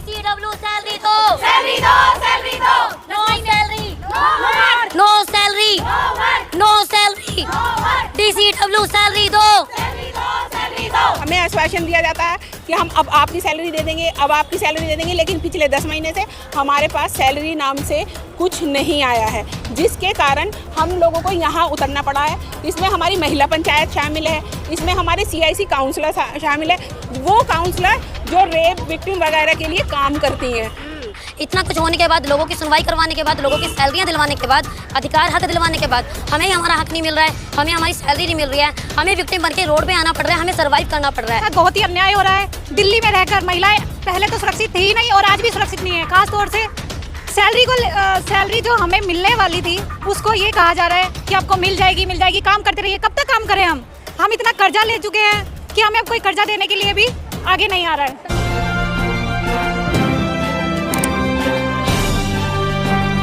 DCW salary दो, salary दो, salary दो, no salary, no no salary, no salary, DCW salary दो। हमें आश्वासन दिया जाता है कि हम अब आपकी सैलरी दे देंगे, अब आपकी सैलरी दे देंगे, लेकिन पिछले 10 महीने से हमारे पास सैलरी नाम से कुछ नहीं आया है, जिसके कारण हम लोगों को यहाँ उतरना पड़ा है। इसमें हमारी महिला पंचायत शामिल है, इसमें हमारे CIC काउंसलर शामिल है, वो काउंसलर जो रेप विक्टिम वगैरह के लिए काम करती हैं। इतना कुछ होने के बाद, लोगों की सुनवाई करवाने के बाद, लोगों की सैलरियाँ दिलवाने के बाद, अधिकार हक दिलवाने के बाद हमें हमारा हक नहीं मिल रहा है, हमें हमारी सैलरी नहीं मिल रही है, हमें विक्टिम बन के रोड पे आना पड़ रहा है, हमें सर्वाइव करना पड़ रहा है। बहुत ही अन्याय हो रहा है। दिल्ली में रहकर महिलाएं पहले तो सुरक्षित थी ही नहीं और आज भी सुरक्षित नहीं है। खास तौर से सैलरी जो हमें मिलने वाली थी उसको ये कहा जा रहा है कि आपको मिल जाएगी, काम करते रहिए। कब तक काम करें हम इतना कर्जा ले चुके हैं कि हमें अब कोई कर्जा देने के लिए भी आगे नहीं आ रहा है।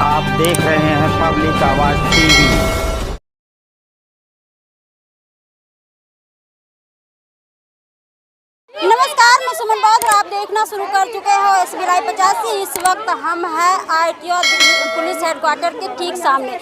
आप देख रहे हैं पब्लिक आवाज TV। नमस्कार, मैं सुमन बौद्ध और आप देखना शुरू कर चुके हैं SB Live 85। इस वक्त हम हैं ITO पुलिस हेडक्वार्टर के ठीक सामने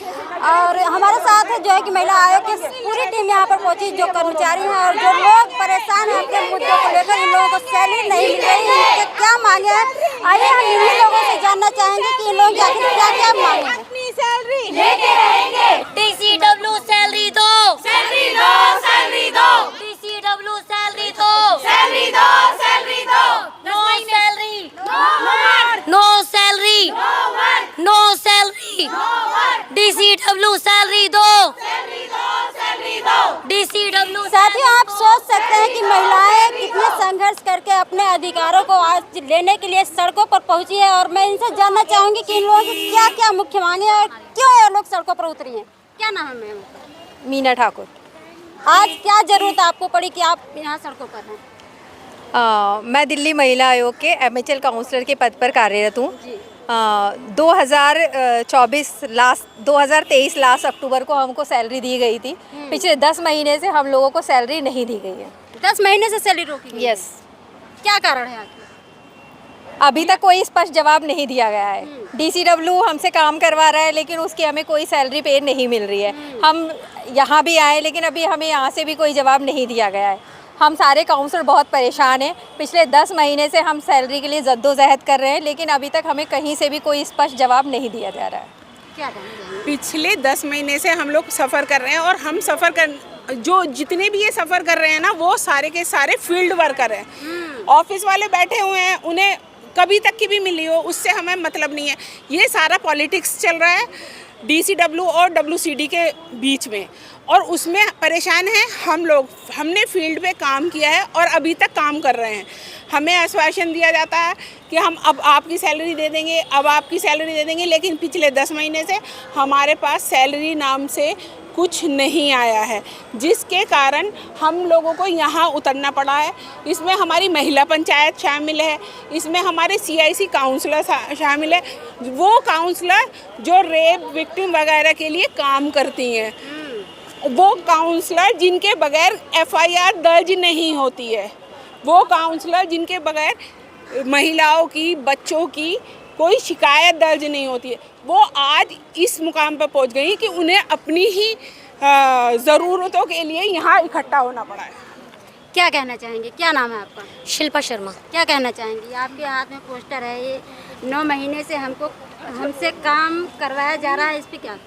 और हमारे साथ जो है कि महिला आयोग की पूरी टीम यहाँ पर पहुंची, जो कर्मचारी हैं और जो लोग परेशान हैं अपने मुद्दों को लेकर। इन लोगों को सैलरी नहीं मिल रही है, इनके क्या मांगे हैं, आइए हम इन्हीं लोगों से जानना चाहेंगे कि इन लोगों की आखिर क्या क्या मांगे हैं। अपनी सैलरी लेके रहेंगे, DCW सैलरी दो, सैलरी दो, सैलरी दो, DCW सैलरी दो, सैलरी दो, सैलरी दो, no salary, no no salary, no salary, DCW salary दो, सैलरी दो। DCW। साथियों, आप सोच सकते हैं कि महिलाएं कितने संघर्ष करके अपने अधिकारों को आज लेने के लिए सड़कों पर पहुंची है और मैं इनसे जानना चाहूंगी कि इन लोगों की क्या क्या मुख्य मांगे हैं और क्यों ये लोग सड़कों पर उतरी हैं। क्या नाम है मैम? मीना ठाकुर। आज क्या जरूरत आपको पड़ी कि आप यहाँ सड़कों पर हैं? मैं दिल्ली महिला आयोग के MHL काउंसलर के पद पर कार्यरत हूँ। 2023 लास्ट अक्टूबर को हमको सैलरी दी गई थी। पिछले 10 महीने से हम लोगों को सैलरी नहीं दी गई है। 10 महीने से सैलरी रोकी गई? यस। क्या कारण है आखिर? अभी तक कोई स्पष्ट जवाब नहीं दिया गया है। DCW हमसे काम करवा रहा है लेकिन उसकी हमें कोई सैलरी पे नहीं मिल रही है। हम यहाँ भी आए लेकिन अभी हमें यहाँ से भी कोई जवाब नहीं दिया गया है। हम सारे काउंसलर बहुत परेशान हैं। पिछले 10 महीने से हम सैलरी के लिए जद्दोजहद कर रहे हैं लेकिन अभी तक हमें कहीं से भी कोई स्पष्ट जवाब नहीं दिया जा रहा है। क्या कहेंगे? पिछले 10 महीने से हम लोग सफ़र कर रहे हैं और हम सफ़र कर जो जितने भी ये सफ़र कर रहे हैं ना, वो सारे के सारे फील्ड वर्कर हैं। ऑफिस वाले बैठे हुए हैं, उन्हें कभी तक की भी मिली हो उससे हमें मतलब नहीं है। ये सारा पॉलिटिक्स चल रहा है DCW और WCD के बीच में और उसमें परेशान हैं हम लोग। हमने फील्ड पे काम किया है और अभी तक काम कर रहे हैं। हमें आश्वासन दिया जाता है कि हम अब आपकी सैलरी दे देंगे, अब आपकी सैलरी दे देंगे, लेकिन पिछले 10 महीने से हमारे पास सैलरी नाम से कुछ नहीं आया है, जिसके कारण हम लोगों को यहाँ उतरना पड़ा है। इसमें हमारी महिला पंचायत शामिल है, इसमें हमारे CIC काउंसलर शामिल है, वो काउंसलर जो रेप विक्टिम वगैरह के लिए काम करती हैं, वो काउंसलर जिनके बगैर FIR दर्ज नहीं होती है, वो काउंसलर जिनके बगैर महिलाओं की, बच्चों की कोई शिकायत दर्ज नहीं होती है, वो आज इस मुकाम पर पहुंच गई कि उन्हें अपनी ही ज़रूरतों के लिए यहाँ इकट्ठा होना पड़ा है। क्या कहना चाहेंगे? क्या नाम है आपका? शिल्पा शर्मा। क्या कहना चाहेंगी? आपके हाथ में पोस्टर है, ये 9 महीने से हमसे काम करवाया जा रहा है, इस पर क्या?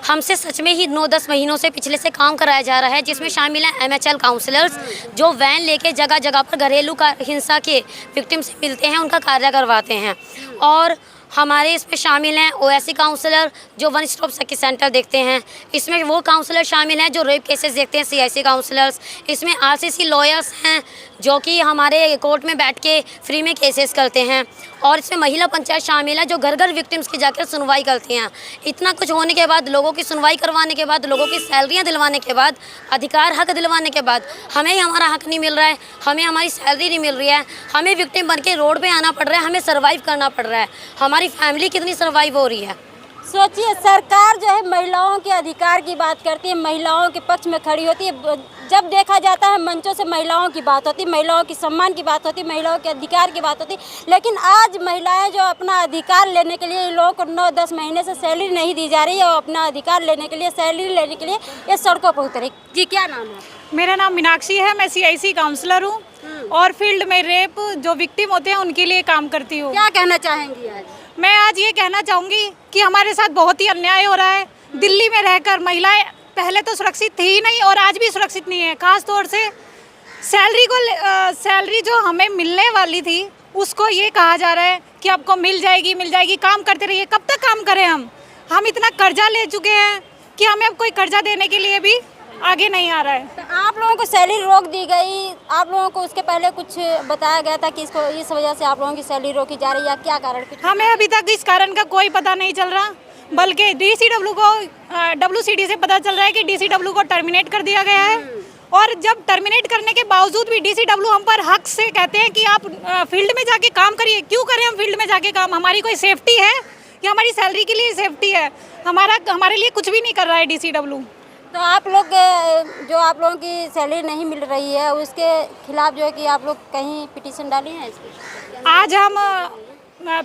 हमसे सच में ही 9-10 महीनों से पिछले से काम कराया जा रहा है, जिसमें शामिल हैं MHL काउंसलर्स जो वैन लेके जगह जगह पर घरेलू हिंसा के विक्टिम से मिलते हैं, उनका कार्य करवाते हैं। और हमारे इसमें शामिल हैं OSC काउंसलर जो वन स्टॉप सखी सेंटर देखते हैं। इसमें वो काउंसलर शामिल हैं जो रेप केसेस देखते हैं, CIC काउंसलर्स। इसमें RCC लॉयर्स हैं जो कि हमारे कोर्ट में बैठ के फ्री में केसेस करते हैं। और इसमें महिला पंचायत शामिल है जो घर घर विक्टिम्स की जाकर सुनवाई करती हैं। इतना कुछ होने के बाद, लोगों की सुनवाई करवाने के बाद, लोगों की सैलरियाँ दिलवाने के बाद, अधिकार हक दिलवाने के बाद हमें हमारा हक नहीं मिल रहा है, हमें हमारी सैलरी नहीं मिल रही है, हमें विक्टिम बन के रोड पे आना पड़ रहा है, हमें सर्वाइव करना पड़ रहा है। हमारी फैमिली कितनी सर्वाइव हो रही है। सोचिए, सरकार जो है महिलाओं के अधिकार की बात करती है, महिलाओं के पक्ष में खड़ी होती है। जब देखा जाता है मंचों से महिलाओं की बात होती है, महिलाओं की सम्मान की बात होती है, महिलाओं के अधिकार की बात होती है, लेकिन आज महिलाएं जो अपना अधिकार लेने के लिए इन लोगों को 9-10 महीने से सैलरी नहीं दी जा रही है और अपना अधिकार लेने के लिए, सैलरी लेने के लिए ये सड़कों पर उतरे। जी, क्या नाम है? मेरा नाम मीनाक्षी है, मैं CIC काउंसलर हूँ और फील्ड में रेप जो विक्टिम होते हैं उनके लिए काम करती हूँ। क्या कहना चाहेंगी आज? मैं आज ये कहना चाहूँगी कि हमारे साथ बहुत ही अन्याय हो रहा है। दिल्ली में रहकर महिलाएं पहले तो सुरक्षित थी ही नहीं और आज भी सुरक्षित नहीं है। खास तौर से सैलरी जो हमें मिलने वाली थी उसको ये कहा जा रहा है कि आपको मिल जाएगी, काम करते रहिए। कब तक काम करें हम इतना कर्जा ले चुके हैं कि हमें अब कोई कर्जा देने के लिए भी आगे नहीं आ रहा है। तो आप लोगों को सैलरी रोक दी गई, आप लोगों को उसके पहले कुछ बताया गया था कि इसको इस वजह से आप लोगों की सैलरी रोकी जा रही है, क्या कारण? हमें अभी तक इस कारण का कोई पता नहीं चल रहा, बल्कि DCW को WCD से पता चल रहा है कि DCW को टर्मिनेट कर दिया गया है। और जब टर्मिनेट करने के बावजूद भी DCW हम पर हक से कहते हैं कि आप फील्ड में जाके काम करिए। क्यों करें हम फील्ड में जाके काम? हमारी कोई सेफ्टी है या हमारी सैलरी के लिए सेफ्टी है? हमारे लिए कुछ भी नहीं कर रहा है DCW। तो आप लोग जो आप लोगों की सैलरी नहीं मिल रही है उसके खिलाफ जो है कि आप लोग कहीं पिटीशन डाली है इसकी? आज हम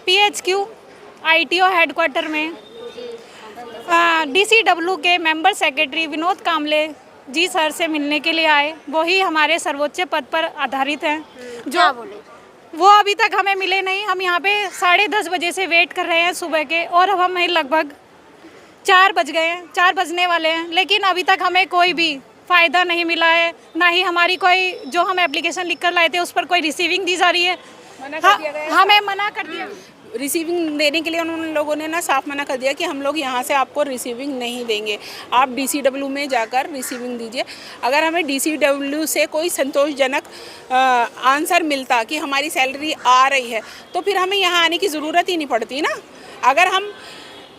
PHQ ITO हेडक्वार्टर में DCW के मेंबर सेक्रेटरी विनोद कामले जी सर से मिलने के लिए आए। वही हमारे सर्वोच्च पद पर आधारित हैं। क्या बोले? वो अभी तक हमें मिले नहीं। हम यहाँ पे 10:30 बजे से वेट कर रहे हैं सुबह के और अब हमें लगभग 4 बज गए हैं, 4 बजने वाले हैं, लेकिन अभी तक हमें कोई भी फ़ायदा नहीं मिला है। ना ही हमारी कोई जो हम एप्लीकेशन लिख कर लाए थे उस पर कोई रिसीविंग दी जा रही है। हमें मना कर दिया। रिसीविंग देने के लिए उन लोगों ने ना साफ मना कर दिया कि हम लोग यहाँ से आपको रिसीविंग नहीं देंगे, आप DCW में जाकर रिसीविंग दीजिए। अगर हमें DCW से कोई संतोषजनक आंसर मिलता कि हमारी सैलरी आ रही है तो फिर हमें यहाँ आने की ज़रूरत ही नहीं पड़ती ना। अगर हम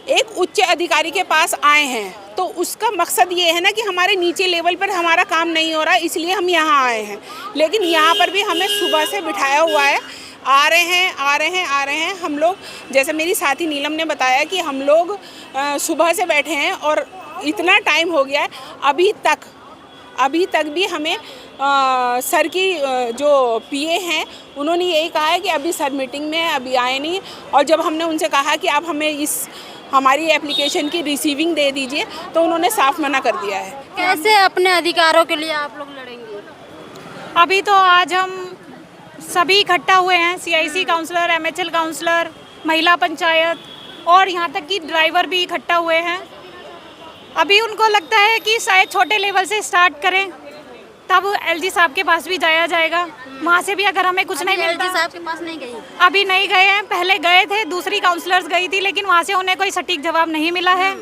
एक उच्च अधिकारी के पास आए हैं तो उसका मकसद ये है ना कि हमारे नीचे लेवल पर हमारा काम नहीं हो रहा, इसलिए हम यहाँ आए हैं। लेकिन यहाँ पर भी हमें सुबह से बिठाया हुआ है, आ रहे हैं हम लोग। जैसे मेरी साथी नीलम ने बताया कि हम लोग सुबह से बैठे हैं और इतना टाइम हो गया है, अभी तक भी हमें सर की जो PA हैं उन्होंने यही कहा है कि अभी सर मीटिंग में अभी आए नहीं। और जब हमने उनसे कहा कि आप हमें हमारी एप्लीकेशन की रिसीविंग दे दीजिए तो उन्होंने साफ मना कर दिया है। कैसे अपने अधिकारों के लिए आप लोग लड़ेंगे? अभी तो आज हम सभी इकट्ठा हुए हैं, CIC काउंसलर, MHL काउंसलर, महिला पंचायत और यहाँ तक कि ड्राइवर भी इकट्ठा हुए हैं। अभी उनको लगता है कि शायद छोटे लेवल से स्टार्ट करें, तब LG साहब के पास भी जाया जाएगा। वहाँ से भी अगर हमें कुछ नहीं मिलता। LG साहब के पास नहीं गई? अभी नहीं गए हैं, पहले गए थे, दूसरी काउंसलर्स गई थी, लेकिन वहाँ से उन्हें कोई सटीक जवाब नहीं मिला है।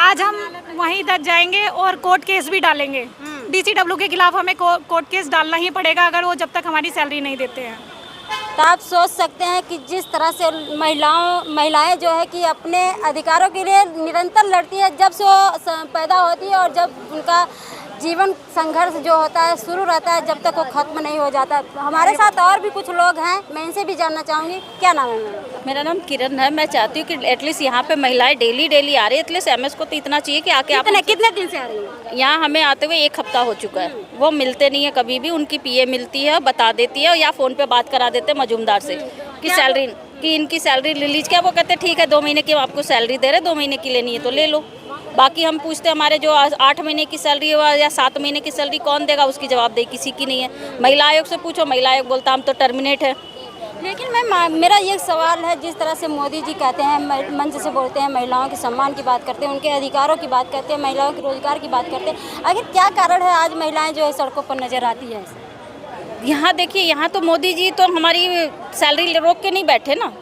आज हम वहीं तक जाएंगे और कोर्ट केस भी डालेंगे। DCW के खिलाफ हमें कोर्ट केस डालना ही पड़ेगा अगर वो जब तक हमारी सैलरी नहीं देते हैं। तो आप सोच सकते हैं कि जिस तरह से महिलाएं जो है कि अपने अधिकारों के लिए निरंतर लड़ती है, जब से वो पैदा होती है और जब उनका जीवन संघर्ष जो होता है शुरू रहता है, जब तक वो खत्म नहीं हो जाता। हमारे साथ और भी कुछ लोग हैं, मैं इनसे भी जानना चाहूँगी। क्या नाम है? मेरा नाम किरण है। मैं चाहती हूँ कि एटलीस्ट यहाँ पे महिलाएं डेली आ रही है, एटलीस्ट MS को तो इतना चाहिए कि आके आप कितने दिन से आ रही है? यहाँ हमें आते हुए 1 हफ्ता हो चुका है। वो मिलते नहीं है कभी भी। उनकी PA मिलती है, बता देती है या फ़ोन पे बात करा देते हैं मजूमदार से कि सैलरी कि इनकी सैलरी रिलीज क्या। वो कहते हैं ठीक है 2 महीने की आपको सैलरी दे रहे, 2 महीने की लेनी है तो ले लो। बाकी हम पूछते हैं हमारे जो 8 महीने की सैलरी हो या 7 महीने की सैलरी कौन देगा, उसकी जवाबदेही किसी की नहीं है। महिला आयोग से पूछो, महिला आयोग बोलता हम तो टर्मिनेट है। लेकिन मेरा ये सवाल है, जिस तरह से मोदी जी कहते हैं, मंच से बोलते हैं, महिलाओं के सम्मान की बात करते हैं, उनके अधिकारों की बात करते हैं, महिलाओं के रोजगार की बात करते हैं, आखिर क्या कारण है आज महिलाएं जो है सड़कों पर नजर आती है? यहाँ देखिए, यहाँ तो मोदी जी तो हमारी सैलरी रोक के नहीं बैठे ना।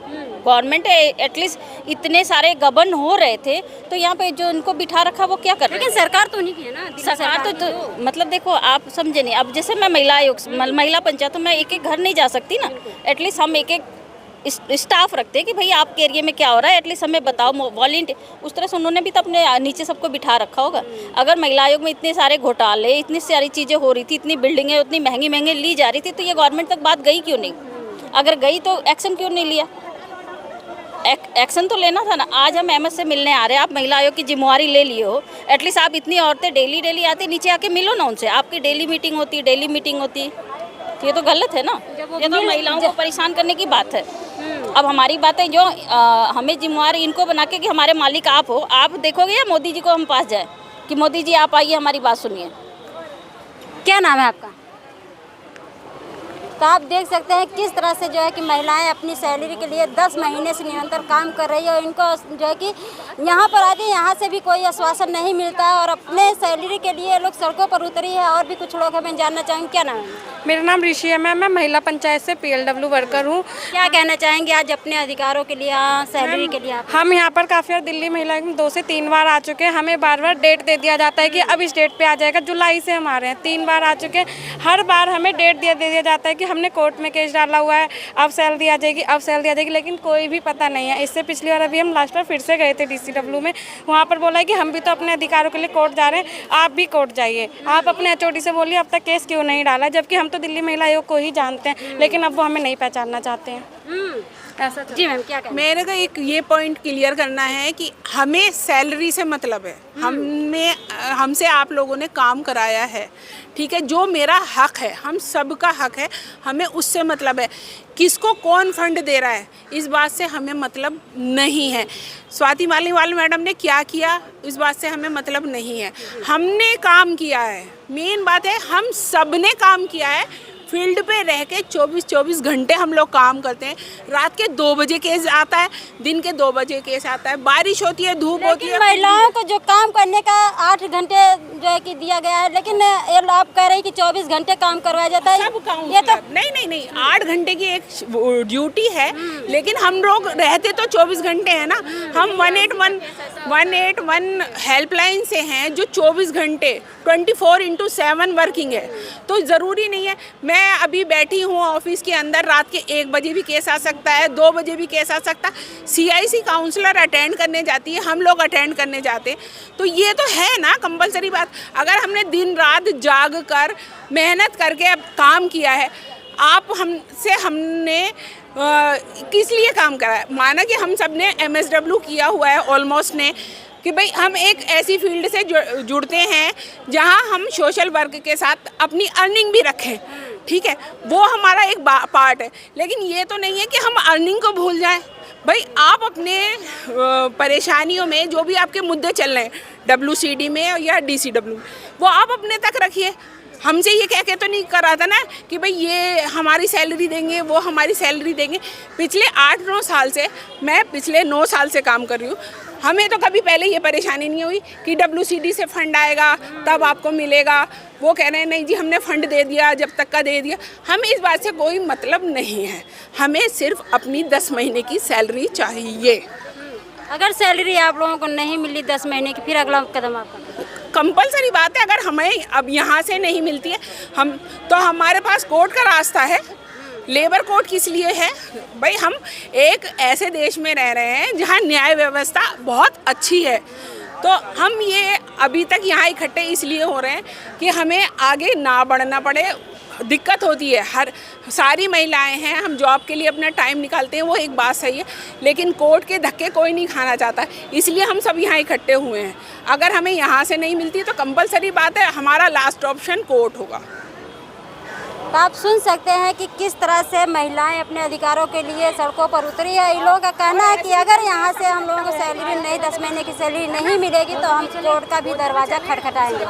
गवर्नमेंट एटलीस्ट इतने सारे गबन हो रहे थे तो यहाँ पे जो उनको बिठा रखा वो क्या कर रहे हैं? लेकिन सरकार तो नहीं की है ना। सरकार तो मतलब देखो आप समझे नहीं। अब जैसे मैं महिला आयोग महिला पंचायत, तो मैं एक घर नहीं जा सकती ना। एटलीस्ट हम एक स्टाफ रखते हैं कि भाई आपके एरिया में क्या हो रहा है, एटलीस्ट हमें बताओ। वॉलंटियर उस तरह से उन्होंने भी तो अपने नीचे सबको बिठा रखा होगा। अगर महिला आयोग में इतने सारे घोटाले, इतनी सारी चीज़ें हो रही थी, इतनी बिल्डिंगें उतनी महंगी ली जा रही थी, तो ये गवर्नमेंट तक बात गई क्यों नहीं? अगर गई तो एक्शन क्यों नहीं लिया? एक्शन तो लेना था ना। आज हम एमएस से मिलने आ रहे हैं, आप महिला आयोग की जिम्मेवारी ले लिए हो, एटलीस्ट आप इतनी औरतें डेली आती, नीचे आके मिलो ना उनसे। आपकी डेली मीटिंग होती, तो ये तो गलत है ना, ये तो महिलाओं को परेशान करने की बात है। अब हमारी बातें जो हमें जिम्मेवारी इनको बना के कि हमारे मालिक आप हो, आप देखोगे या मोदी जी को हम पास जाए कि मोदी जी आप आइए हमारी बात सुनिए। क्या नाम है आपका? तो आप देख सकते हैं किस तरह से जो है कि महिलाएं अपनी सैलरी के लिए 10 महीने से निरंतर काम कर रही है और इनको जो है कि यहाँ पर आते हैं, यहाँ से भी कोई आश्वासन नहीं मिलता है और अपने सैलरी के लिए लोग सड़कों पर उतरी है। और भी कुछ लोग हैं, मैं जानना चाहूँगी क्या नाम है? मेरा नाम ऋषि है मैम, मैं महिला पंचायत से PLW वर्कर हूँ। क्या कहना चाहेंगे आज अपने अधिकारों के लिए, सैलरी के लिए? हम यहाँ पर काफ़ी बार दिल्ली महिला 2 से 3 बार आ चुके हैं। हमें बार डेट दे दिया जाता है कि अब इस डेट पे आ जाएगा। जुलाई से हम आ रहे हैं, 3 बार आ चुके हैं। हर बार हमें डेट दे दिया जाता है कि हमने कोर्ट में केस डाला हुआ है, अब सैलरी आ जाएगी, अब सैलरी आ जाएगी, लेकिन कोई भी पता नहीं है। इससे पिछली बार अभी हम लास्ट बार फिर से गए थे DCW में, वहाँ पर बोला है कि हम भी तो अपने अधिकारों के लिए कोर्ट जा रहे हैं, आप भी कोर्ट जाइए। आप अपने HOD से बोलिए अब तक केस क्यों नहीं डाला, जबकि हम तो दिल्ली महिला आयोग को ही जानते हैं, लेकिन अब वो हमें नहीं पहचानना चाहते हैं। ऐसा जी मैम, क्या कहना? मेरे को एक ये पॉइंट क्लियर करना है कि हमें सैलरी से मतलब है। हमसे आप लोगों ने काम कराया है, ठीक है, जो मेरा हक है, हम सबका हक है, हमें उससे मतलब है। किसको कौन फंड दे रहा है इस बात से हमें मतलब नहीं है। स्वाति मालीवाल मैडम ने क्या किया इस बात से हमें मतलब नहीं है। हमने काम किया है, मेन बात है हम सब ने काम किया है। फील्ड पे रह के 24 घंटे हम लोग काम करते हैं। रात के 2 बजे केस आता है, दिन के 2 बजे केस आता है, बारिश होती है, धूप होती है। महिलाओं को जो काम करने का 8 घंटे जो है कि दिया गया है, लेकिन ये आप कह रहे हैं कि 24 घंटे काम करवाया जाता है। सब काम ये तो नहीं 8 घंटे की एक ड्यूटी है, लेकिन हम लोग रहते तो 24 घंटे हैं ना। हम 181 हेल्पलाइन से हैं जो 24 घंटे 24/7 वर्किंग है। तो ज़रूरी नहीं है मैं अभी बैठी हूँ ऑफिस के अंदर, रात के 1 बजे भी केस आ सकता है, 2 बजे भी केस आ सकता है। CIC काउंसलर अटेंड करने जाती है, हम लोग अटेंड करने जाते हैं। तो ये तो है ना कंपलसरी बात। अगर हमने दिन रात जाग कर मेहनत करके अब काम किया है, हमने किस लिए काम करा है? माना कि हम सब ने MSW किया हुआ है ऑलमोस्ट ने, कि भाई हम एक ऐसी फील्ड से जुड़ते हैं जहां हम सोशल वर्क के साथ अपनी अर्निंग भी रखें, ठीक है, वो हमारा एक पार्ट है। लेकिन ये तो नहीं है कि हम अर्निंग को भूल जाएं। भाई आप अपने परेशानियों में जो भी आपके मुद्दे चल रहे हैं WCD में या DCW, वो आप अपने तक रखिए। हमसे ये कह के तो नहीं करा था ना कि भाई ये हमारी सैलरी देंगे, वो हमारी सैलरी देंगे। पिछले 8-9 साल से, मैं पिछले 9 साल से काम कर रही हूँ। हमें तो कभी पहले ये परेशानी नहीं हुई कि WCD से फंड आएगा तब आपको मिलेगा। वो कह रहे हैं नहीं जी हमने फंड दे दिया, जब तक का दे दिया। हमें इस बात से कोई मतलब नहीं है, हमें सिर्फ अपनी 10 महीने की सैलरी चाहिए। अगर सैलरी आप लोगों को नहीं मिली 10 महीने की, फिर अगला कदम आपका? कंपलसरी बात है, अगर हमें अब यहाँ से नहीं मिलती है तो हमारे पास कोर्ट का रास्ता है। लेबर कोर्ट किस लिए है? भाई हम एक ऐसे देश में रह रहे हैं जहाँ न्याय व्यवस्था बहुत अच्छी है। तो हम ये अभी तक यहाँ इकट्ठे इसलिए हो रहे हैं कि हमें आगे ना बढ़ना पड़े। दिक्कत होती है, सारी महिलाएं हैं, हम जॉब के लिए अपना टाइम निकालते हैं, वो एक बात सही है, लेकिन कोर्ट के धक्के कोई नहीं खाना चाहता, इसलिए हम सब यहाँ इकट्ठे हुए हैं। अगर हमें यहाँ से नहीं मिलती तो कंपलसरी बात है हमारा लास्ट ऑप्शन कोर्ट होगा। तो आप सुन सकते हैं कि किस तरह से महिलाएं अपने अधिकारों के लिए सड़कों पर उतरी है। इन लोगों का कहना है कि अगर यहाँ से हम लोगों को सैलरी नहीं, 10 महीने की सैलरी नहीं मिलेगी तो हम कोर्ट का भी दरवाज़ा खटखटाएंगे।